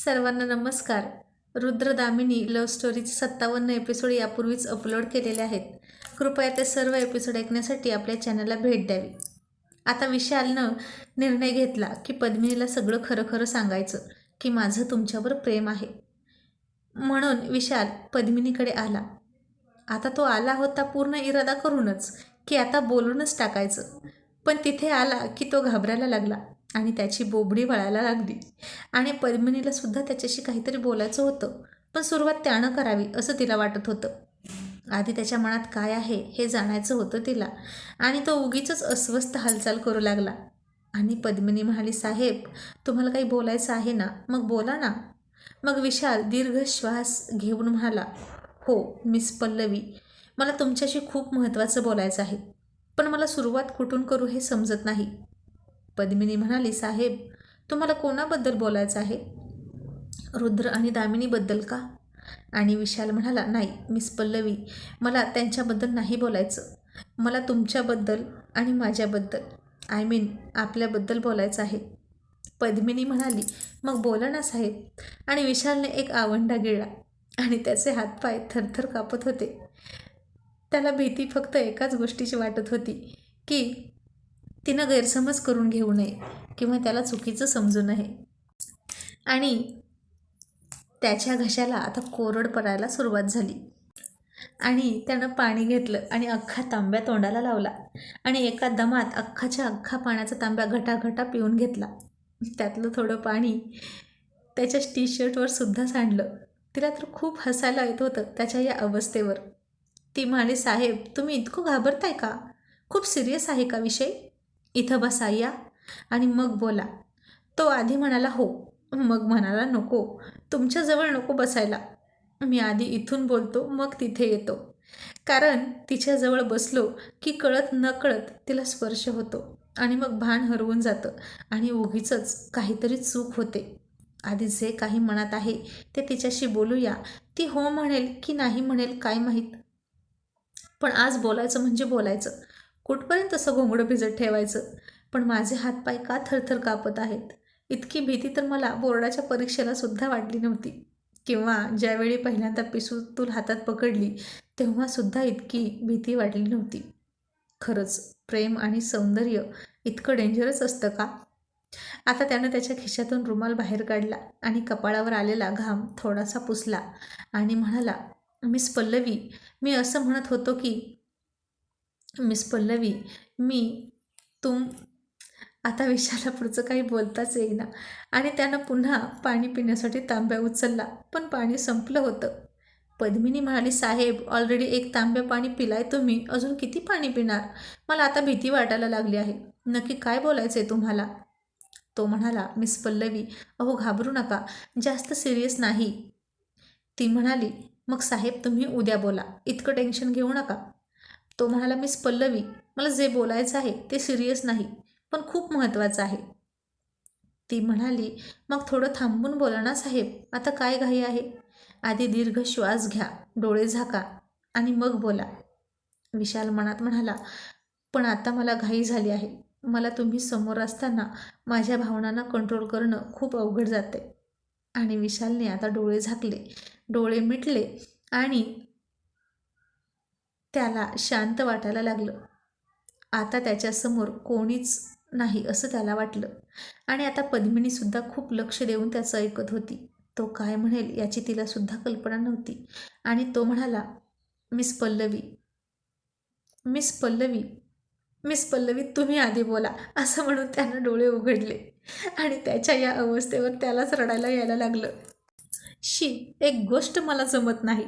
सर्वांना नमस्कार. रुद्रदामिनी love स्टोरीचे 57 episode यापूर्वीच अपलोड केलेले आहेत. कृपया ते सर्व एपिसोड ऐकण्यासाठी आपल्या चॅनलला भेट द्यावी. आता विशालनं निर्णय घेतला की पद्मिनीला सगळं खरं खरं सांगायचं की माझं तुमच्यावर प्रेम आहे. म्हणून विशाल पद्मिनीकडे आला. आता तो आला होता पूर्ण इरादा करूनच की आता बोलूनच टाकायचं. पण तिथे आला की तो घाबरायला लागला आणि त्याची बोबडी वळायला लागली आणि पद्मिनीला सुद्धा त्याच्याशी काहीतरी बोलायचं होतं. पण सुरुवात त्यानं करावी असं तिला वाटत होतं. आधी त्याच्या मनात काय आहे हे जाणायचं होतं तिला आणि तो उगीचच अस्वस्थ हालचाल करू लागला. आणि पद्मिनी म्हणाली, साहेब तुम्हाला काही बोलायचं आहे ना, मग बोला ना. मग विशाल दीर्घ श्वास घेऊन म्हणाला, हो मिस पल्लवी, मला तुमच्याशी खूप महत्त्वाचं बोलायचं आहे, पण मला सुरुवात कुठून करू हे समजत नाही. पद्मिनी म्हणाली, साहेब तुम्हाला कोणाबद्दल बोलायचं आहे? रुद्र आणि दामिनीबद्दल का? आणि विशाल म्हणाला, नाही मिस पल्लवी, मला त्यांच्याबद्दल नाही बोलायचं. मला तुमच्याबद्दल आणि माझ्याबद्दल, आय मीन आपल्याबद्दल बोलायचं आहे. पद्मिनी म्हणाली, मग बोला ना साहेब. आणि विशालने एक आवंढा गिळला आणि त्याचे हातपाय थरथर कापत होते. त्याला भीती फक्त एकाच गोष्टीची वाटत होती की तिनं गैरसमज करून घेऊ नये किंवा त्याला चुकीचं समजू नये. आणि त्याच्या घशाला आता कोरड पडायला सुरुवात झाली आणि त्यानं पाणी घेतलं आणि अख्खा तांब्या तोंडाला लावला आणि एका दमात अख्खाच्या अख्खा पाण्याचा तांब्या घटाघटा पिऊन घेतला. त्यातलं थोडं पाणी त्याच्या टी शर्टवर सुद्धा सांडलं. तिला तर खूप हसायला येत होतं त्याच्या या अवस्थेवर. ती म्हणाली, साहेब तुम्ही इतकं घाबरताय का? खूप सिरियस आहे का विषय? इथं बसा या आणि मग बोला. तो आधी म्हणाला हो, मग म्हणाला नको, तुमच्याजवळ नको बसायला. मी आधी इथून बोलतो मग तिथे येतो. कारण तिच्याजवळ बसलो की कळत नकळत तिला स्पर्श होतो आणि मग भान हरवून जातं आणि उगीचच काहीतरी चूक होते. आधी जे काही मनात आहे ते तिच्याशी बोलूया. ती हो म्हणेल की नाही म्हणेल काय माहीत. पण आज बोलायचं म्हणजे बोलायचं. कुठपर्यंत असं घोंगडं भिजत ठेवायचं? पण माझे हातपाय का थरथर कापत आहेत? इतकी भीती तर मला बोर्डाच्या परीक्षेला सुद्धा वाटली नव्हती. किंवा ज्यावेळी पहिल्यांदा पिस्तूल हातात पकडली तेव्हासुद्धा इतकी भीती वाटली नव्हती. खरंच प्रेम आणि सौंदर्य इतकं डेंजरस असतं का? आता त्यानं त्याच्या खिशातून रुमाल बाहेर काढला आणि कपाळावर आलेला घाम थोडासा पुसला आणि म्हणाला, मिस पल्लवी, मी असं म्हणत होतो की मिस पल्लवी मी आता विशाला पुढचं काही बोलताच येईना आणि त्यानं पुन्हा पाणी पिण्यासाठी तांब्या उचलला, पण पाणी संपलं होतं. पद्मिनी म्हणाली, साहेब ऑलरेडी एक तांब्या पाणी पिलाय तुम्ही, अजून किती पाणी पिणार? मला आता भीती वाटायला लागली आहे. नक्की काय बोलायचं आहे तुम्हाला? तो म्हणाला, मिस पल्लवी अहो घाबरू नका, जास्त सिरियस नाही. ती म्हणाली, मग साहेब तुम्ही उद्या बोला, इतकं टेन्शन घेऊ नका. तो म्हणाला, मिस पल्लवी मला जे बोलायचं आहे ते सिरियस नाही, पण खूप महत्त्वाचं आहे. ती म्हणाली, मग थोडं थांबून बोला ना साहेब, आता काय घाई आहे? आधी दीर्घ श्वास घ्या, डोळे झाका आणि मग बोला. विशाल मनात म्हणाला, पण आता मला घाई झाली आहे. मला तुम्ही समोर असताना माझ्या भावनांना कंट्रोल करणं खूप अवघड जाते. आणि विशालने आता डोळे झाकले, डोळे मिटले आणि त्याला शांत वाटायला लागलं. आता त्याच्यासमोर कोणीच नाही असं त्याला वाटलं. आणि आता पद्मिनीसुद्धा खूप लक्ष देऊन त्याचं ऐकत होती. तो काय म्हणेल याची तिला सुद्धा कल्पना नव्हती. आणि तो म्हणाला, miss Pallavi, miss Pallavi, miss Pallavi तुम्ही आधी बोला, असं म्हणून त्यानं डोळे उघडले आणि त्याच्या या अवस्थेवर त्यालाच रडायला यायला लागलं. एक गोष्ट मला जमत नाही,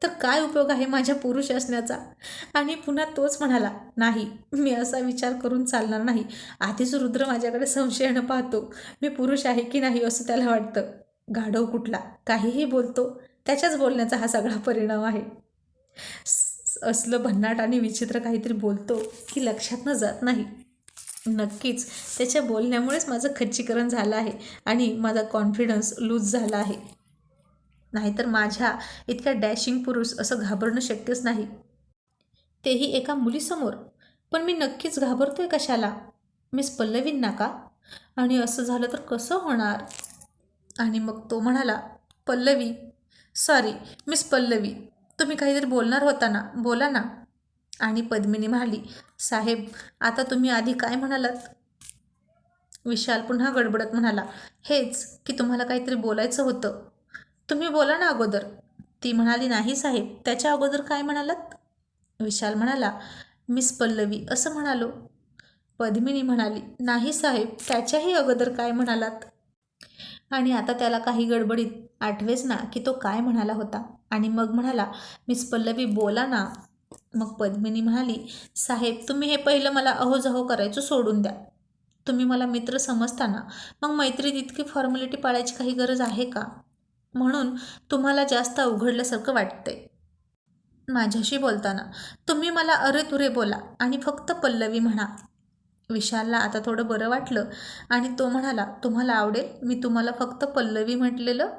तर काय उपयोग आहे माझ्या पुरुष असण्याचा? आणि पुन्हा तोच म्हणाला, नाही मी असा विचार करून चालणार नाही. आधीच रुद्र माझ्याकडे संशयानं पाहतो, मी पुरुष आहे की नाही असं त्याला वाटतं. गाढव कुठला, काहीही बोलतो, त्याच्याच बोलण्याचा हा सगळा परिणाम आहे. असलं भन्नाट आणि विचित्र काहीतरी बोलतो की लक्षात जात नाही. नक्कीच त्याच्या बोलण्यामुळेच माझं खच्चीकरण झालं आहे आणि माझा कॉन्फिडन्स लूज झाला आहे. नाहीतर माझ्या इतक्या डॅशिंग पुरुष असं घाबरणं शक्यच नाही, तेही एका मुलीसमोर. पण मी नक्कीच घाबरतोय कशाला? मिस पल्लवींना का? आणि असं झालं तर कसं होणार? आणि मग तो म्हणाला, पल्लवी, सॉरी मिस पल्लवी, तुम्ही काहीतरी बोलणार होता ना, बोला ना. आणि पद्मिनी म्हणाली, साहेब आता तुम्ही आधी काय म्हणालात? विशाल पुन्हा गडबडत म्हणाला, हेच की तुम्हाला काहीतरी बोलायचं होतं. तुम्ही बोला ना अगोदर. ती म्हणाली, नाही साहेब, त्याच्या अगोदर काय म्हणालात? विशाल म्हणाला, मिस पल्लवी असं म्हणालो. पद्मिनी म्हणाली, नाही साहेब, त्याच्याही अगोदर काय म्हणालात? आणि आता त्याला काही गडबडीत आठवेच ना की तो काय म्हणाला होता. आणि मग म्हणाला, मिस पल्लवी बोला ना. मग पद्मिनी म्हणाली, साहेब तुम्ही हे पहिलं मला अहोजाहो करायचं सोडून द्या. तुम्ही मला मित्र समजताना मग मैत्रीत इतकी फॉर्मॅलिटी पाळायची काही गरज आहे का? म्हणून तुम्हाला जास्त अवघडल्यासारखं वाटतंय माझ्याशी बोलताना. तुम्ही मला अरे-तुरे बोला आणि फक्त पल्लवी म्हणा. विशालला आता थोडं बरं वाटलं आणि तो म्हणाला, तुम्हाला आवडेल मी तुम्हाला फक्त पल्लवी म्हटलेलं?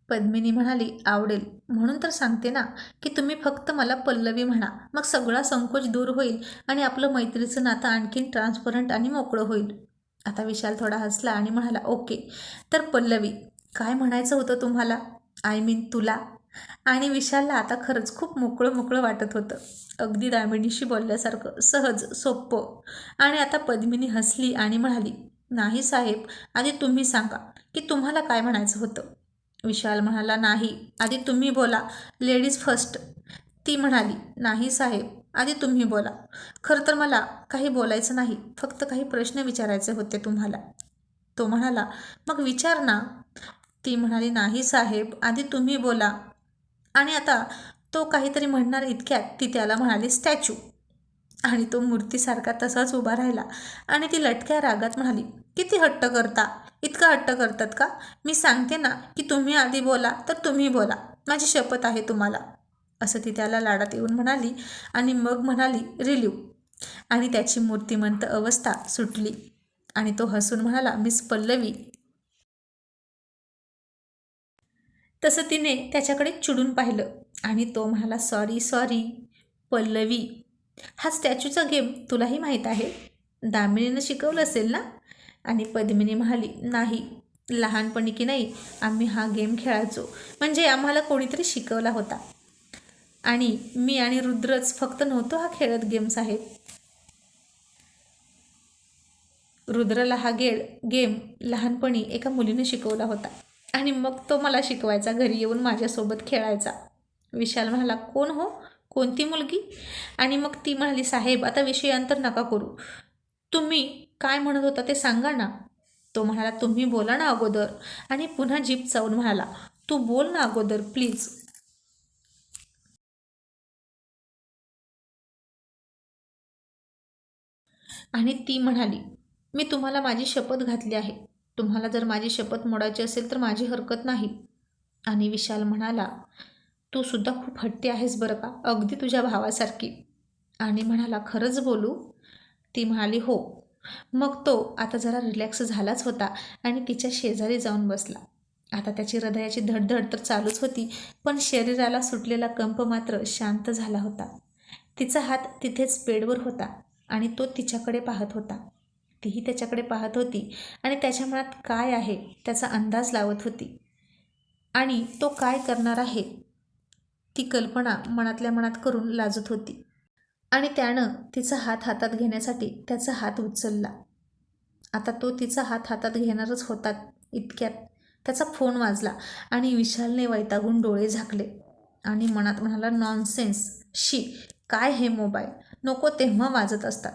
पद्मिनी म्हणाली, आवडेल म्हणून तर सांगते ना की तुम्ही फक्त मला पल्लवी म्हणा. मग सगळा संकोच दूर होईल आणि आपलं मैत्रीचं नातं आणखीन ट्रान्सपरंट आणि मोकळं होईल. आता विशाल थोडा हसला आणि म्हणाला, ओके तर पल्लवी, काय म्हणायचं होतं तुम्हाला? आय मीन तुला. आणि विशालला आता खरंच खूप मोकळं मोकळं वाटत होतं, अगदी दामिनीशी बोलल्यासारखं सहज सोप्पं. आणि आता पद्मिनी हसली आणि म्हणाली, नाही साहेब, आधी तुम्ही सांगा की तुम्हाला काय म्हणायचं होतं. विशाल म्हणाला, नाही आधी तुम्ही बोला, लेडीज फर्स्ट. ती म्हणाली, नाही साहेब, आधी तुम्ही बोला. खरं तर मला काही बोलायचं नाही, फक्त काही प्रश्न विचारायचे होते तुम्हाला. तो म्हणाला, मग विचार ना. ती म्हणाली, नाही साहेब, आधी तुम्ही बोला. आणि आता तो काहीतरी म्हणणार इतक्यात ती त्याला म्हणाली, स्टॅच्यू. आणि तो मूर्तीसारखा तसाच उभा राहिला आणि ती लटक्या रागात म्हणाली, किती हट्ट करता? इतका हट्ट करतात का? मी सांगते ना की तुम्ही आधी बोला तर तुम्ही बोला, माझी शपथ आहे तुम्हाला. असं ती त्याला लाडात येऊन म्हणाली आणि मग म्हणाली, रिलीव. आणि त्याची मूर्तिमंत अवस्था सुटली आणि तो हसून म्हणाला, मिस पल्लवी. तसं तिने त्याच्याकडे चिडून पाहिलं आणि तो म्हणाला, सॉरी सॉरी पल्लवी. हा स्टॅच्यूचा गेम तुलाही माहीत आहे? दामिनीनं शिकवलं असेल ना? आणि पद्मिनी म्हणाली, नाही, लहानपणी की नाही आम्ही हा गेम खेळायचो, म्हणजे आम्हाला कोणीतरी शिकवला होता. आणि मी आणि रुद्रच फक्त नव्हतो हा खेळत गेम साहेब. रुद्रला हा गेम लहानपणी एका मुलीने शिकवला होता आणि मग तो मला शिकवायचा, घरी येऊन माझ्यासोबत खेळायचा. विशाल म्हणाला, कोण हो? कोणती मुलगी? आणि मग ती म्हणाली, साहेब आता विषयांतर नका करू, तुम्ही काय म्हणत होता ते सांगा ना. तो म्हणाला, तुम्ही बोला ना अगोदर. आणि पुन्हा जीभ चावून म्हणाला, तू बोल ना अगोदर प्लीज. आणि ती म्हणाली, मी तुम्हाला माझी शपथ घातली आहे, तुम्हाला जर माझी शपथ मोडायची असेल तर माझी हरकत नाही. आणि विशाल म्हणाला, तू सुद्धा खूप हट्टी आहेस बरं का, अगदी तुझ्या भावासारखी. आणि म्हणाला, खरंच बोलू? ती म्हणाली, हो. मग तो आता जरा रिलॅक्स झालाच होता आणि तिच्या शेजारी जाऊन बसला. आता त्याची हृदयाची धडधड तर चालूच होती, पण शरीराला सुटलेला कंप मात्र शांत झाला होता. तिचा हात तिथेच बेडवर होता आणि तो तिच्याकडे पाहत होता. तीही त्याच्याकडे पाहत होती आणि त्याच्या मनात काय आहे त्याचा अंदाज लावत होती. आणि तो काय करणार आहे ती कल्पना मनातल्या मनात करून लाजत होती. आणि त्यानं तिचा हात हातात घेण्यासाठी त्याचा हात उचलला. आता तो तिचा हात हातात घेणारच होता इतक्यात त्याचा फोन वाजला आणि विशालने वैतागून डोळे झाकले आणि मनात म्हणाला, नॉनसेन्स, शी, काय हे मोबाईल नको तेव्हा वाजत असतात.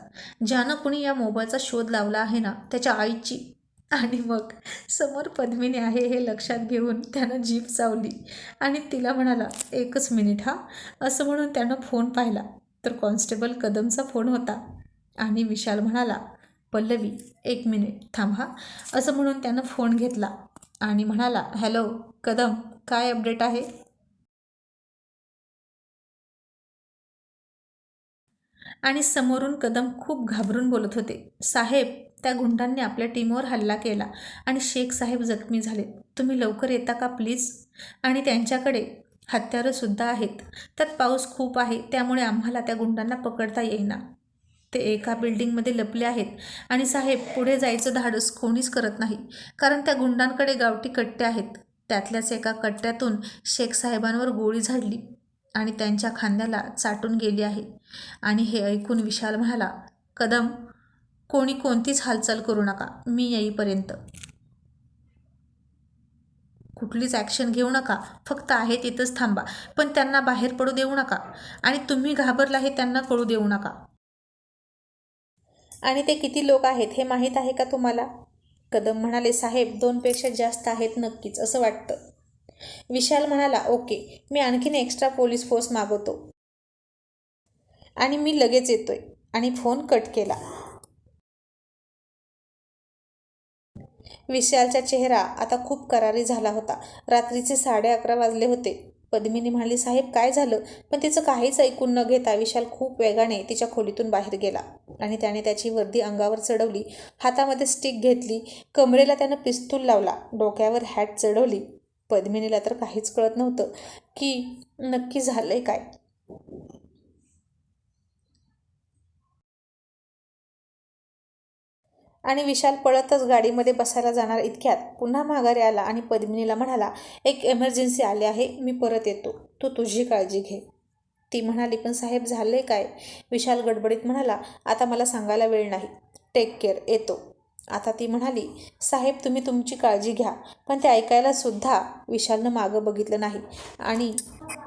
ज्यानं कुणी या मोबाईलचा शोध लावला आहे ना, त्याच्या आईची. आणि मग समोर पद्मिनी आहे हे लक्षात घेऊन त्यानं जीभ चावली आणि तिला म्हणाला, एकच मिनिट हा. असं म्हणून त्यानं फोन पाहिला तर कॉन्स्टेबल कदमचा फोन होता. आणि विशाल म्हणाला, पल्लवी, एक मिनिट थांब हा. असं म्हणून त्यानं फोन घेतला आणि म्हणाला, हॅलो कदम, काय अपडेट आहे? आणि समोरून कदम खूप घाबरून बोलत होते, साहेब, त्या गुंडांनी आपल्या टीमवर हल्ला केला आणि शेख साहेब जखमी झाले, तुम्ही लवकर येता का प्लीज? आणि त्यांच्याकडे हत्यारंसुद्धा आहेत. त्यात पाऊस खूप आहे, त्यामुळे आम्हाला त्या गुंडांना पकडता येईना. ते एका बिल्डिंगमध्ये लपले आहेत आणि साहेब, पुढे जायचं धाडस कोणीच करत नाही, कारण त्या गुंडांकडे गावठी कट्टे आहेत. त्यातल्याच एका कट्ट्यातून शेख साहेबांवर गोळी झाडली आणि त्यांच्या खांद्याला चाटून गेली आहे. आणि हे ऐकून विशाल म्हणाला, कदम, कोणी कोणतीच हालचाल करू नका, मी येईपर्यंत. कुठलीच ॲक्शन घेऊ नका, फक्त आहे तिथंच थांबा, पण त्यांना बाहेर पडू देऊ नका आणि तुम्ही घाबरला हे त्यांना कळू देऊ नका. आणि ते किती लोक आहेत हे माहीत आहे का तुम्हाला? कदम म्हणाले, साहेब, 2पेक्षा जास्त आहेत नक्कीच, असं वाटतं. विशाल म्हणाला, ओके, मी आणखीन एक्स्ट्रा पोलीस फोर्स मागवतो आणि मी लगेच येतोय. आणि फोन कट केला. विशालचा चेहरा आता खूप करारी झाला होता. रात्रीचे 11:30 वाजले होते. पद्मिनी म्हणाली, साहेब, काय झालं? पण तिचं काहीच ऐकून न घेता विशाल खूप वेगाने तिच्या खोलीतून बाहेर गेला आणि त्याने त्याची वर्दी अंगावर चढवली, हातामध्ये स्टिक घेतली, कमरेला त्यानं पिस्तूल लावला, डोक्यावर हॅट चढवली. पद्मिनीला तर काहीच कळत नव्हतं की नक्की झालंय काय. आणि विशाल पळतच गाडीमध्ये बसायला जाणार इतक्यात पुन्हा माघारी आला आणि पद्मिनीला म्हणाला, एक इमर्जन्सी आली आहे, मी परत येतो, तू तुझी काळजी घे. ती म्हणाली, पण साहेब, झाले काय? विशाल गडबडीत म्हणाला, आता मला सांगायला वेळ नाही, टेक केअर, येतो. आता ती म्हणाली, साहेब, तुम्ही तुमची काळजी घ्या. पण ते ऐकायला सुद्धा विशालनं मागं बघितलं नाही आणि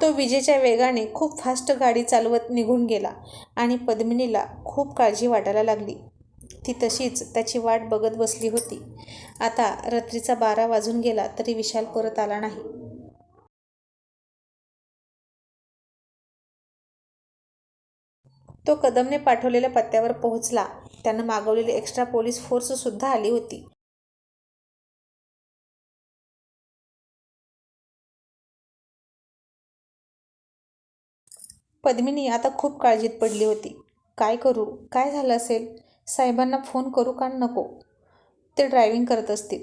तो विजेच्या वेगाने खूप फास्ट गाडी चालवत निघून गेला. आणि पद्मिनीला खूप काळजी वाटायला लागली. ती तशीच त्याची वाट बघत बसली होती. आता रात्रीचा 12 वाजून गेला तरी विशाल परत आला नाही. तो कदमने पाठवलेल्या पत्त्यावर पोहोचला. त्यानं मागवलेली एक्स्ट्रा पोलीस फोर्ससुद्धा आली होती. पद्मिनी आता खूप काळजीत पडली होती. काय करू? काय झालं असेल? साहेबांना फोन करू का नको? ते ड्रायव्हिंग करत असतील.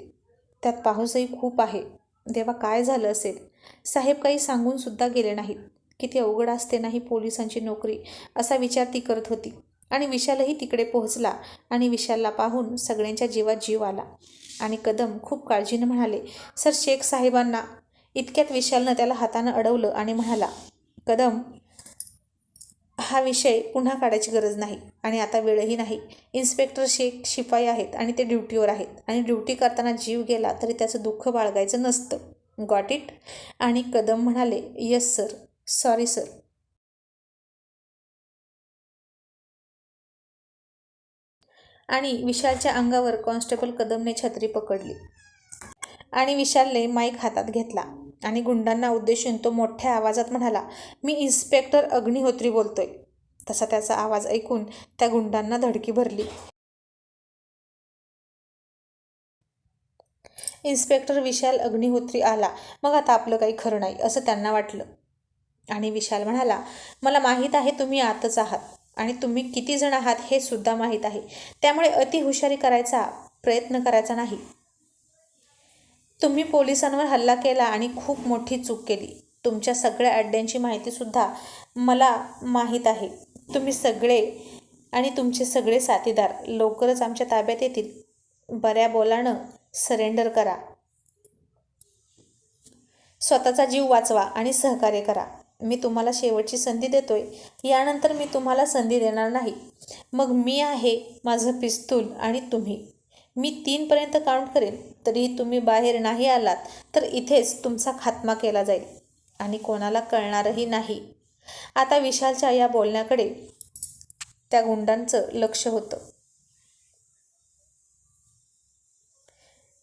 त्यात पाऊसही खूप आहे. देवा, काय झालं असेल? साहेब काही सांगूनसुद्धा गेले नाहीत. किती अवघड असते नाही पोलिसांची नोकरी, असा विचार ती करत होती. आणि विशालही तिकडे पोहोचला आणि विशालला पाहून सगळ्यांच्या जीवात जीव आला. आणि कदम खूप काळजीनं म्हणाले, सर, शेख साहेबांना. इतक्यात विशालनं त्याला हातानं अडवलं आणि म्हणाला, कदम, हा विषय पुन्हा काढायची गरज नाही आणि आता वेळही नाही. इन्स्पेक्टर शेख शिपाई आहेत आणि ते ड्युटीवर आहेत आणि ड्युटी करताना जीव गेला तरी त्याचं दुःख बाळगायचं नसतं. Got it? आणि कदम म्हणाले, येस सर, सॉरी सर. आणि विशालच्या अंगावर कॉन्स्टेबल कदमने छत्री पकडली आणि विशालने माईक हातात घेतला आणि गुंडांना उद्देशून तो मोठ्या आवाजात म्हणाला, मी इन्स्पेक्टर अग्निहोत्री बोलतोय. तसा त्याचा आवाज ऐकून त्या गुंडांना धडकी भरली. इन्स्पेक्टर विशाल अग्निहोत्री आला, मग आता आपलं काही खरं नाही, असं त्यांना वाटलं. आणि विशाल म्हणाला, मला माहीत आहे तुम्ही आतच आहात आणि तुम्ही किती जण आहात हे सुद्धा माहीत आहे, त्यामुळे अतिहुशारी करायचा प्रयत्न करायचा नाही. तुम्ही पोलिसांवर हल्ला केला आणि खूप मोठी चूक केली. तुमच्या सगळ्या अड्ड्यांची माहितीसुद्धा मला माहीत आहे. तुम्ही सगळे आणि तुमचे सगळे साथीदार लवकरच आमच्या ताब्यात येतील. बऱ्या बोलानं सरेंडर करा, स्वतःचा जीव वाचवा आणि सहकार्य करा. मी तुम्हाला शेवटची संधी देतोय, यानंतर मी तुम्हाला संधी देणार नाही. मग मी आहे, माझं पिस्तूल आणि तुम्ही. मी 3पर्यंत काउंट करेन, तरीही तुम्ही बाहेर नाही आलात तर इथेच तुमचा खात्मा केला जाईल आणि कोणाला कळणारही नाही. आता विशालच्या या बोलण्याकडे त्या गुंडांचं लक्ष होतं.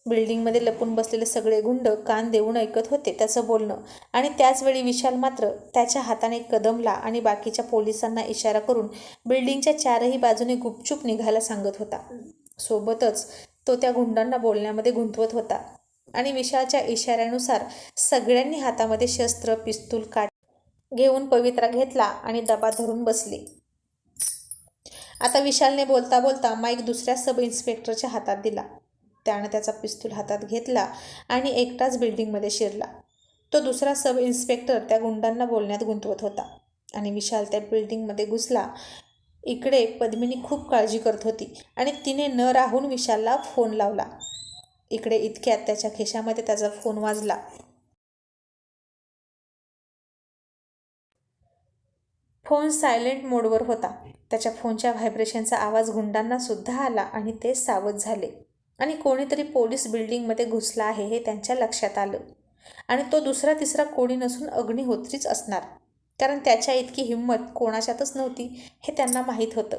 बिल्डिंगमध्ये लपून बसलेले सगळे गुंड कान देऊन ऐकत होते त्याचं बोलणं. आणि त्याचवेळी विशाल मात्र त्याच्या हाताने कदमला आणि बाकीच्या पोलिसांना इशारा करून बिल्डिंगच्या 4ही बाजूने गुपचूप निघायला सांगत होता. सोबतच तो त्या गुंडांना बोलण्यामध्ये गुंतवत होता. आणि विशालच्या इशाऱ्यानुसार सगळ्यांनी हातामध्ये शस्त्र, पिस्तूल, काठ घेऊन पवित्रा घेतला आणि दबा धरून बसले. आता विशालने बोलता बोलता माईक दुसऱ्या सब इन्स्पेक्टरच्या हातात दिला. त्यानं त्याचा पिस्तूल हातात घेतला आणि एकटाच बिल्डिंगमध्ये शिरला. तो दुसरा सब इन्स्पेक्टर त्या गुंडांना बोलण्यात गुंतवत होता आणि विशाल त्या बिल्डिंगमध्ये घुसला. इकडे पद्मिनी खूप काळजी करत होती आणि तिने न राहून विशालला फोन लावला. इकडे इतक्यात त्याच्या खिशामध्ये त्याचा फोन वाजला. फोन सायलेंट मोडवर होता. त्याच्या फोनच्या व्हायब्रेशनचा आवाज गुंडांना सुद्धा आला आणि ते सावध झाले आणि कोणीतरी पोलीस बिल्डिंगमध्ये घुसला आहे हे त्यांच्या लक्षात आलं. आणि तो दुसरा तिसरा कोणी नसून अग्निहोत्रीच असणार, कारण त्याच्या इतकी हिंमत कोणाच्यातच नव्हती हे त्यांना माहीत होतं.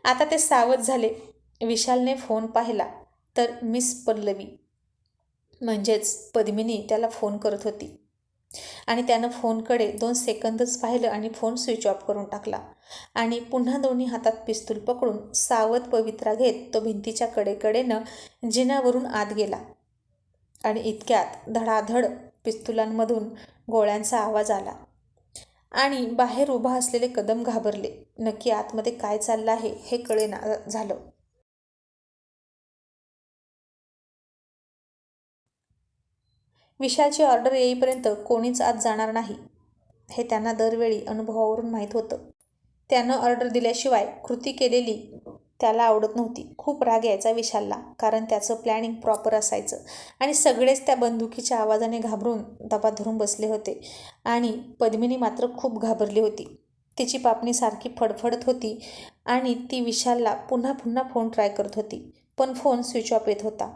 आता ते सावध झाले. विशालने फोन पाहिला तर मिस पल्लवी म्हणजेच पद्मिनी त्याला फोन करत होती आणि त्यानं फोनकडे 2 सेकंदच पाहिलं आणि फोन स्विच ऑफ करून टाकला आणि पुन्हा दोन्ही हातात पिस्तूल पकडून सावध पवित्रा घेत तो भिंतीच्या कडेकडेनं जिन्यावरून आत गेला आणि इतक्यात धडाधड पिस्तुलांमधून गोळ्यांचा आवाज आला आणि बाहेर उभा असलेले कदम घाबरले. नक्की आतमध्ये काय चाललं आहे हे कळेना झालं. विशालची ऑर्डर येईपर्यंत कोणीच आत जाणार नाही हे त्यांना दरवेळी अनुभवावरून माहीत होतं. त्यानं ऑर्डर दिल्याशिवाय कृती केलेली त्याला आवडत नव्हती. खूप राग यायचा विशालला, कारण त्याचं प्लॅनिंग प्रॉपर असायचं आणि सगळेच त्या बंदुकीच्या आवाजाने घाबरून दबा धरून बसले होते. आणि पद्मिनी मात्र खूप घाबरली होती. तिची पापणी सारखी फडफडत होती आणि ती विशालला पुन्हा पुन्हा फोन ट्राय करत होती, पण फोन स्विच ऑफ येत होता.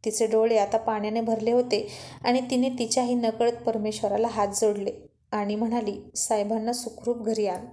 तिचे डोळे आता पाण्याने भरले होते आणि तिने तिच्याही नकळत परमेश्वराला हात जोडले आणि म्हणाली, साहेबांना सुखरूप घरी आण.